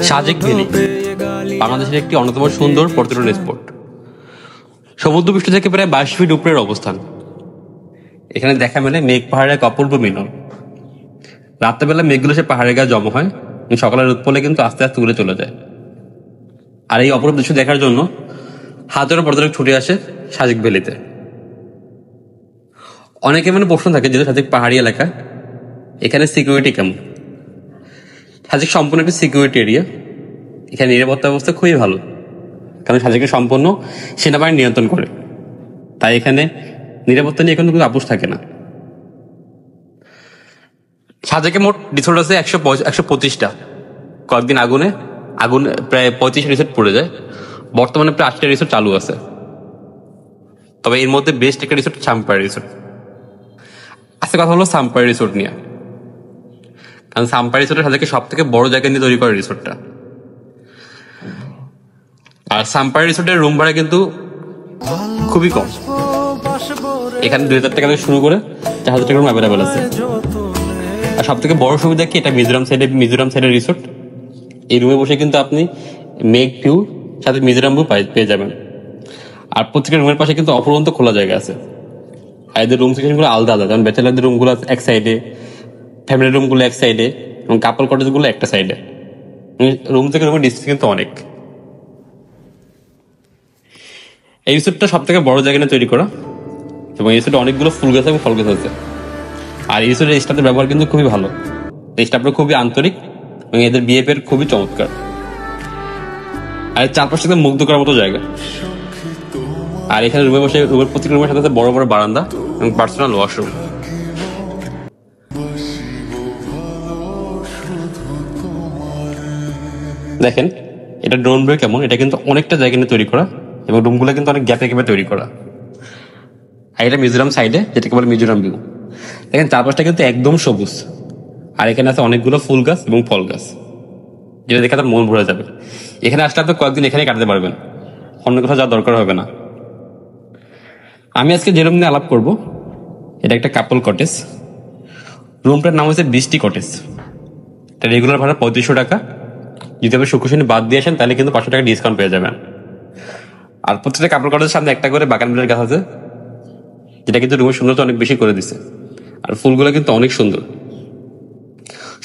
Sajek valley বাংলাদেশের একটি অন্যতম সুন্দর পর্যটন স্পট। সমুদ্রপৃষ্ঠ থেকে প্রায় 22 ফিট উপরের অবস্থান। এখানে দেখা মেলে মেঘ পাহাড়ের অপূর্ব মিলন। রাত্রেবেলা মেঘগুলো সে পাহাড়ের গায়ে জমা হয়, সকালের রোদ পড়লে কিন্তু আস্তে আস্তে উড়ে চলে যায়। আর এই অপরূপ দৃশ্য দেখার জন্য হাজারো পর্যটক ছুটে আসে সাজেক ভ্যালিতে। অনেকে মানে প্রশ্ন থাকে যেহেতু সাজেক পাহাড়ি এলাকা, এখানে সিকিউরিটি কেমন? সাজেক সম্পূর্ণ একটি সিকিউরিটি এরিয়া। এখানে নিরাপত্তা ব্যবস্থা খুবই ভালো, কারণ সাজেকে সম্পূর্ণ সেনাবাহিনী নিয়ন্ত্রণ করে, তাই এখানে নিরাপত্তা নিয়ে কোনো আপোষ থাকে না। সাজেকে মোট রিসোর্ট আছে 125টা। কয়েকদিন আগুন প্রায় 35 রিসোর্ট পড়ে যায়। বর্তমানে প্রায় 8টা রিসোর্ট চালু আছে, তবে এর মধ্যে বেস্ট একটা রিসোর্ট সাম্পাই রিসোর্ট। আজকে কথা হলো সাম্পাই রিসোর্ট নিয়ে, কারণ সাম্পাই রিসোর্টের সাজেকে সব থেকে বড় জায়গা নিয়ে তৈরি করে রিসোর্টটা। আর সাম্পাই রিসোর্টের রুম ভাড়া কিন্তু খুবই কম। এখানে 2000 টাকা থেকে শুরু করে 4000 টাকা রুম অ্যাভেলেবেল আছে। আর সব থেকে বড় সুবিধা কি, এটা মিজোরাম সাইডের রিসোর্ট। এই রুমে বসে কিন্তু আপনি মেঘ ভিউ সাথে মিজোরাম ভিউ পেয়ে যাবেন। আর প্রত্যেকের রুমের পাশে কিন্তু অপরন্ত খোলা জায়গা আছে। আর এদের রুম সেকশন গুলো আলাদা আলাদা, যেমন ব্যাচেলারদের রুম গুলো এক সাইডে, ফ্যামিলি রুম গুলো এক সাইডে, এবং কাপল কটেজ গুলো একটা সাইডে। রুম থেকে রুমের ডিস্টেন্স কিন্তু অনেক। এই রিসোর্টটা সব থেকে বড় জায়গা নিয়ে তৈরি করা, এবং এই রিসোর্টে অনেকগুলো ফুল গাছ এবং ফল গাছ আছে। আর এই রিসোর্টের স্টাফের ব্যবহার কিন্তু খুবই ভালো। স্টাফরা খুবই আন্তরিক এবং এদের বিহেভিয়ার খুবই চমৎকার। আর চারপাশে একদম মুগ্ধ করার মতো জায়গা। আর এখানে রুমে বসে রুমের প্রত্যেক রুমের সাথে বড় বড় বারান্দা এবং পার্সোনাল ওয়াশরুম। দেখেন এটা ড্রোন ভিউ কেমন, এটা কিন্তু অনেকটা জায়গা নিয়ে তৈরি করা, এবং রুমগুলো কিন্তু অনেক গ্যাপে গ্যাপে তৈরি করা। আর এটা মিজোরাম সাইডে, যেটাকে বলে মিজোরাম ভিউ। দেখেন চারপাশটা কিন্তু একদম সবুজ। আর এখানে আছে অনেকগুলো ফুল গাছ এবং ফল গাছ, যেটা দেখে তার মন ভরে যাবে। এখানে আসলে আপনি কয়েকদিন এখানে কাটাতে পারবেন, অন্য কোথাও যাওয়ার দরকার হবে না। আমি আজকে যে রুম নিয়ে আলাপ করবো, এটা একটা কাপল কটেজ। রুমটার নাম হচ্ছে বৃষ্টি কটেজ। এটা রেগুলার ভাড়া 3500 টাকা। যদি আপনি শুক্র শনি বাদ দিয়ে আসেন তাহলে কিন্তু 500 টাকা ডিসকাউন্ট পেয়ে যাবেন। আর প্রত্যেকটা কাপল কটেজের সামনে একটা করে বাগান বিলাস গাছ আছে, যেটা কিন্তু রুমের সৌন্দর্য অনেক বেশি করে দিচ্ছে। আর ফুলগুলো কিন্তু অনেক সুন্দর,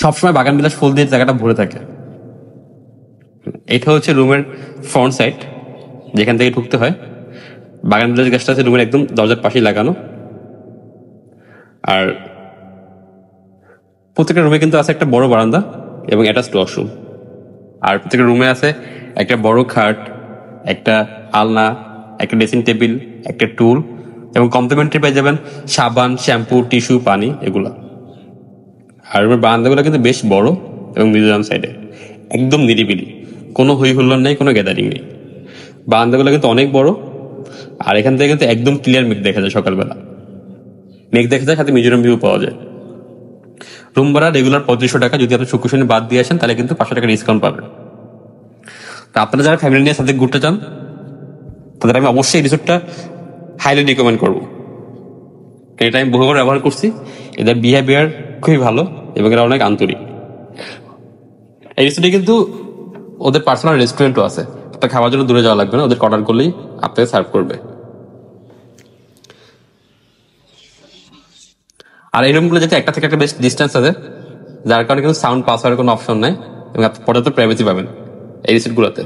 সবসময় বাগান বিলাস ফুল দিয়ে জায়গাটা ভরে থাকে। এটা হচ্ছে রুমের ফ্রন্ট সাইড, যেখান থেকে ঢুকতে হয়। বাগান বিলাস গাছটা আছে রুমের একদম দরজার পাশেই লাগানো। আর প্রত্যেকটা রুমে কিন্তু আছে একটা বড় বারান্দা এবং অ্যাটাচড ওয়াশরুম। আর প্রত্যেকটা রুমে আছে একটা বড় খাট, একটা আলনা, একটা ড্রেসিং টেবিল, একটা টুল, এবং কমপ্লিমেন্টারি পেয়ে যাবেন সাবান, শ্যাম্পু, টিস্যু, পানি, এগুলা। আর রুমের বারান্দাগুলো কিন্তু বেশ বড় এবং মিজোরাম সাইডে একদম নিরিবিলি, কোনো হই হুল্লোড় নেই, কোনো গ্যাদারিং নেই। বারান্দাগুলো কিন্তু অনেক বড়। আর এখান থেকে কিন্তু একদম ক্লিয়ার মেঘ দেখা যায়, সকালবেলা মেঘ দেখা যায়, সাথে মিজোরাম ভিউ পাওয়া যায়। রুম ভাড়া রেগুলার 3500 টাকা। যদি আপনি শুক্র শনি বাদ দিয়ে আসেন তাহলে কিন্তু 500 টাকা ডিসকাউন্ট পাবেন। তো আপনারা যারা ফ্যামিলি নিয়ে সাথে ঘুরতে চান তাদের আমি অবশ্যই এই রিসোর্টটা হাইলি রিকমেন্ড করবো। এটা আমি বহুবার ব্যবহার করছি। এদের বিহেভিয়ার খুবই ভালো এবং এরা অনেক আন্তরিক। এই রিসোর্টে কিন্তু ওদের পার্সোনাল রেস্টুরেন্টও আছে, তা খাওয়ার জন্য দূরে যাওয়া লাগবে না, ওদের অর্ডার করলেই আপনাকে সার্ভ করবে। আর এই রুমগুলো যেটা একটা থেকে একটা বেশ ডিস্টেন্স আছে, যার কারণে কিন্তু সাউন্ড পাস হওয়ার কোনো অপশন নাই, এবং আপনি পর্যাপ্ত প্রাইভেসি পাবেন এই রিসোর্ট গুলোতে,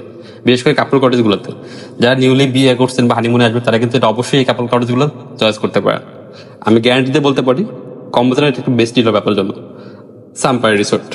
বিশেষ করে কাপল কটেজ গুলোতে। যারা নিউলি বিয়ে করছেন বা হানিমুনে আসবেন তারা কিন্তু এটা অবশ্যই এই কাপল কটেজ গুলো চয়েস করতে পারেন। আমি গ্যারান্টি দিয়ে বলতে পারি কম বেতনে এটা একটু বেস্ট ডিল হবে আপনার জন্য। সাম্পাই রিসোর্ট।